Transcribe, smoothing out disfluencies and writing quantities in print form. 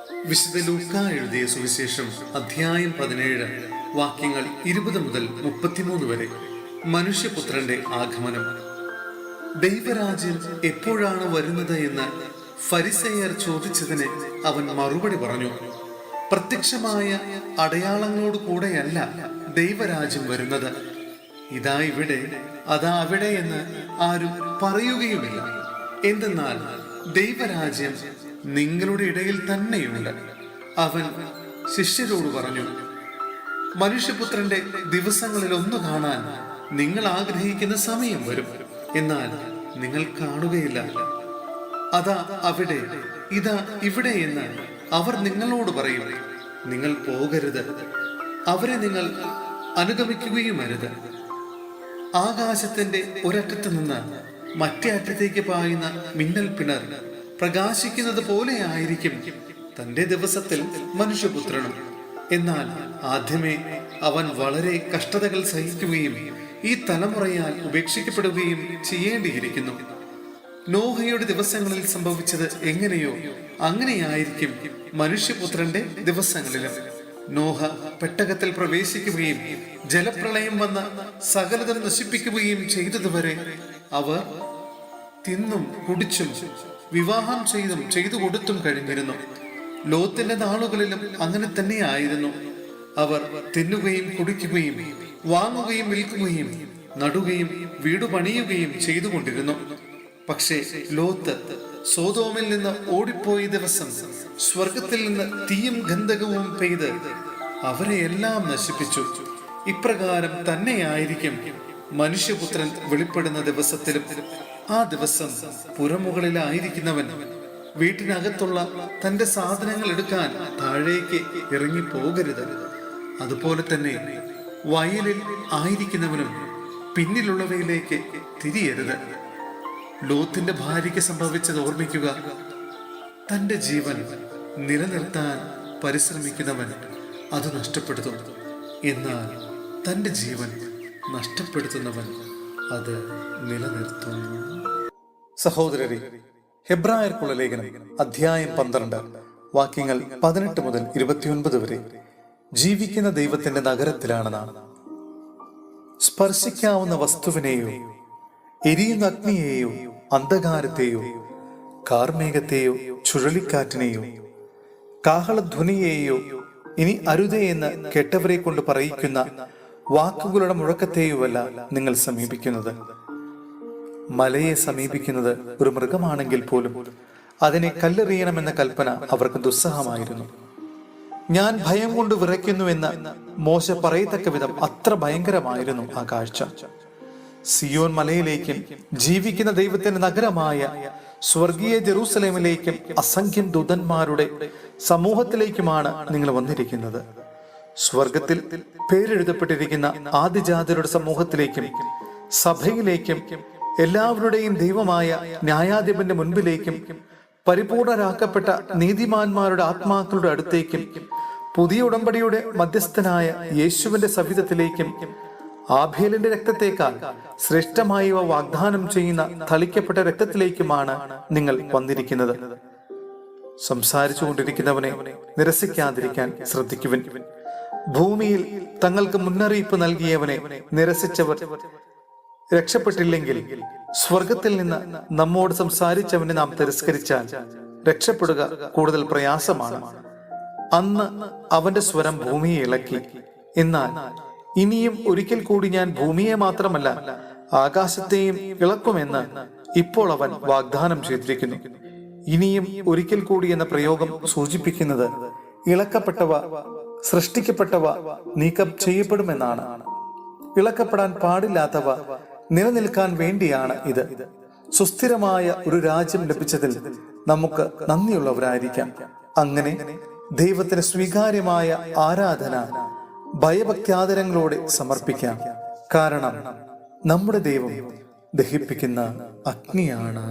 വിശുദ്ധ ലൂക്ക എഴുതിയ സുവിശേഷം അധ്യായം 17 വാക്യങ്ങൾ 20 മുതൽ 33 വരെ. മനുഷ്യപുത്രന്റെ ആഗമനം. ദൈവരാജ്യം എപ്പോഴാണ് വരുന്നത് എന്ന് ഫരിസേയർ ചോദിച്ചതിന് അവൻ മറുപടി പറഞ്ഞു, പ്രത്യക്ഷമായ അടയാളങ്ങളോട് കൂടെയല്ല ദൈവരാജ്യം വരുന്നത്. ഇതാ ഇവിടെ, അതാ അവിടെ എന്ന് ആരും പറയുകയുമില്ല. എന്തെന്നാൽ ദൈവരാജ്യം നിങ്ങളുടെ ഇടയിൽ തന്നെയുണ്ട്. അവൻ ശിഷ്യരോട് പറഞ്ഞു, മനുഷ്യപുത്രന്റെ ദിവസങ്ങളിൽ ഒന്ന് കാണാൻ നിങ്ങൾ ആഗ്രഹിക്കുന്ന സമയം വരും, എന്നാൽ നിങ്ങൾ കാണുകയില്ല. അതാ അവിടെ, ഇതാ ഇവിടെ എന്ന് അവർ നിങ്ങളോട് പറയും. നിങ്ങൾ പോകരുത്, അവരെ നിങ്ങൾ അനുഗമിക്കുകയും അരുത്. ആകാശത്തിന്റെ ഒരറ്റത്ത് നിന്ന് മറ്റേ അറ്റത്തേക്ക് പായുന്ന മിന്നൽ പിണർ പ്രകാശിക്കുന്നത് പോലെ ആയിരിക്കും തന്റെ ദിവസത്തിൽ മനുഷ്യപുത്രനും. എന്നാൽ ആദ്യമേ അവൻ വളരെ കഷ്ടതകൾ സഹിക്കുകയും ഈ തലമുറയാൽ ഉപേക്ഷിക്കപ്പെടുകയും ചെയ്യേണ്ടിയിരിക്കുന്നു. നോഹയുടെ ദിവസങ്ങളിൽ സംഭവിച്ചത് എങ്ങനെയോ അങ്ങനെയായിരിക്കും മനുഷ്യപുത്രന്റെ ദിവസങ്ങളിലും. നോഹ പെട്ടകത്തിൽ പ്രവേശിക്കുകയും ജലപ്രളയം വന്ന സകലതും നശിപ്പിക്കുകയും ചെയ്തതുവരെ അവർ തിന്നും കുടിച്ചും വിവാഹം ചെയ്തു കൊടുത്തും കഴിഞ്ഞിരുന്നു. ലോത്തിന്റെ നാളുകളിലും അങ്ങനെ തന്നെയായിരുന്നു. അവർ തിന്നുകയും കുടിക്കുകയും വാങ്ങുകയും വിൽക്കുകയും നടുകയും വീട് പണിയുകയും ചെയ്തുകൊണ്ടിരുന്നു. പക്ഷേ ലോത്ത് സോദോമിൽ നിന്ന് ഓടിപ്പോയ ദിവസം സ്വർഗത്തിൽ നിന്ന് തീയും ഗന്ധകവും പെയ്ത് അവരെ എല്ലാം നശിപ്പിച്ചു. ഇപ്രകാരം തന്നെയായിരിക്കും മനുഷ്യപുത്രൻ വെളിപ്പെടുന്ന ദിവസത്തിലും. ആ ദിവസം പുറമുകളിലായിരിക്കുന്നവൻ വീട്ടിനകത്തുള്ള തന്റെ സാധനങ്ങൾ എടുക്കാൻ താഴേക്ക് ഇറങ്ങി പോകരുത്. അതുപോലെ തന്നെ വയലിൽ ആയിരിക്കുന്നവനും പിന്നിലുള്ളവയിലേക്ക് തിരിയരുത്. ലോത്തിന്റെ ഭാര്യയ്ക്ക് സംഭവിച്ചത് ഓർമ്മിക്കുക. തന്റെ ജീവൻ നിലനിർത്താൻ പരിശ്രമിക്കുന്നവൻ അത് നഷ്ടപ്പെടുത്തും, എന്നാൽ തന്റെ ജീവൻ നഷ്ടപ്പെടുത്തുന്നവൻ അത് നിലനിർത്തുന്നു. സഹോദരരെ, ഹെബ്രായർക്കുള്ള ലേഖനം അധ്യായം 12 വാക്യങ്ങൾ 18 മുതൽ 29 വരെ. ജീവിക്കുന്ന ദൈവത്തിന്റെ നഗരത്തിലാണ് നാം. സ്പർശിക്കാവുന്ന വസ്തുവിനെയോ എരിയുന്ന അഗ്നിയെയോ അന്ധകാരത്തെയോ കാർമേഘത്തെയോ ചുഴലിക്കാറ്റിനെയോ കാഹളധ്വനിയെയോ ഇനി അരുതേ എന്ന് കേട്ടവരെ കൊണ്ട് പറയിക്കുന്ന വാക്കുകളുടെ മുഴക്കത്തെയുമല്ല നിങ്ങൾ സമീപിക്കുന്നത്. മലയെ സമീപിക്കുന്നത് ഒരു മൃഗമാണെങ്കിൽ പോലും അതിനെ കല്ലെറിയണമെന്ന കൽപ്പന അവർക്ക് ദുസ്സഹമായിരുന്നു. ഞാൻ ഭയം കൊണ്ട് വിറയ്ക്കുന്നുവെന്ന് മോശ പറയത്തക്ക വിധം അത്ര ഭയങ്കരമായിരുന്നു ആ കാഴ്ച. സിയോൻ മലയിലേക്കും ജീവിക്കുന്ന ദൈവത്തിന്റെ നഗരമായ സ്വർഗീയ ജെറൂസലേമിലേക്കും അസംഖ്യം ദൂതന്മാരുടെ സമൂഹത്തിലേക്കുമാണ് നിങ്ങൾ വന്നിരിക്കുന്നത്. സ്വർഗത്തിൽ പേരെഴുതപ്പെട്ടിരിക്കുന്ന ആദിജാതരുടെ സമൂഹത്തിലേക്കും സഭയിലേക്കും എല്ലാവരുടെയും ദൈവമായ ന്യായാധിപന്റെ മുൻപിലേക്കും പരിപൂർണരാക്കപ്പെട്ട നീതിമാന്മാരുടെ ആത്മാക്കളുടെ അടുത്തേക്കും പുതിയ ഉടമ്പടിയുടെ മധ്യസ്ഥനായ യേശുവിന്റെ സവിധത്തിലേക്കും ആബേലിന്റെ രക്തത്തേക്കാൾ ശ്രേഷ്ഠമായി വാഗ്ദാനം ചെയ്യുന്ന തളിക്കപ്പെട്ട രക്തത്തിലേക്കുമാണ് നിങ്ങൾ വന്നിരിക്കുന്നത്. സംസാരിച്ചു കൊണ്ടിരിക്കുന്നവനെ നിരസിക്കാതിരിക്കാൻ ശ്രദ്ധിക്കുവിൻ. ഭൂമിയിൽ തങ്ങൾക്ക് മുന്നറിയിപ്പ് നൽകിയവനെ നിരസിച്ചവർ രക്ഷപ്പെട്ടില്ലെങ്കിൽ സ്വർഗത്തിൽ നിന്ന് നമ്മോട് സംസാരിച്ചവനെ നാം തിരസ്കരിച്ചാൽ രക്ഷപ്പെടുക കൂടുതൽ പ്രയാസമാണ്. അന്ന് അവന്റെ സ്വരം ഭൂമിയെ ഇളക്കി. എന്നാൽ ഇനിയും ഒരിക്കൽ കൂടി ഞാൻ ഭൂമിയെ മാത്രമല്ല ആകാശത്തെയും ഇളക്കുമെന്ന് ഇപ്പോൾ അവൻ വാഗ്ദാനം ചെയ്തിരിക്കുന്നു. ഇനിയും ഒരിക്കൽ കൂടി എന്ന പ്രയോഗം സൂചിപ്പിക്കുന്നത് ഇളക്കപ്പെട്ടവ, സൃഷ്ടിക്കപ്പെട്ടവ നീക്കം ചെയ്യപ്പെടുമെന്നാണ്. ഇളക്കപ്പെടാൻ പാടില്ലാത്തവ നിലനിൽക്കാൻ വേണ്ടിയാണ് ഇത്. സുസ്ഥിരമായ ഒരു രാജ്യം ലഭിച്ചതിൽ നമുക്ക് നന്ദിയുള്ളവരായിരിക്കാം. അങ്ങനെ ദൈവത്തിന് സ്വീകാര്യമായ ആരാധന ഭയഭക്ത്യാദരങ്ങളോടെ സമർപ്പിക്കാം. കാരണം നമ്മുടെ ദൈവം ദഹിപ്പിക്കുന്ന അഗ്നിയാണ്.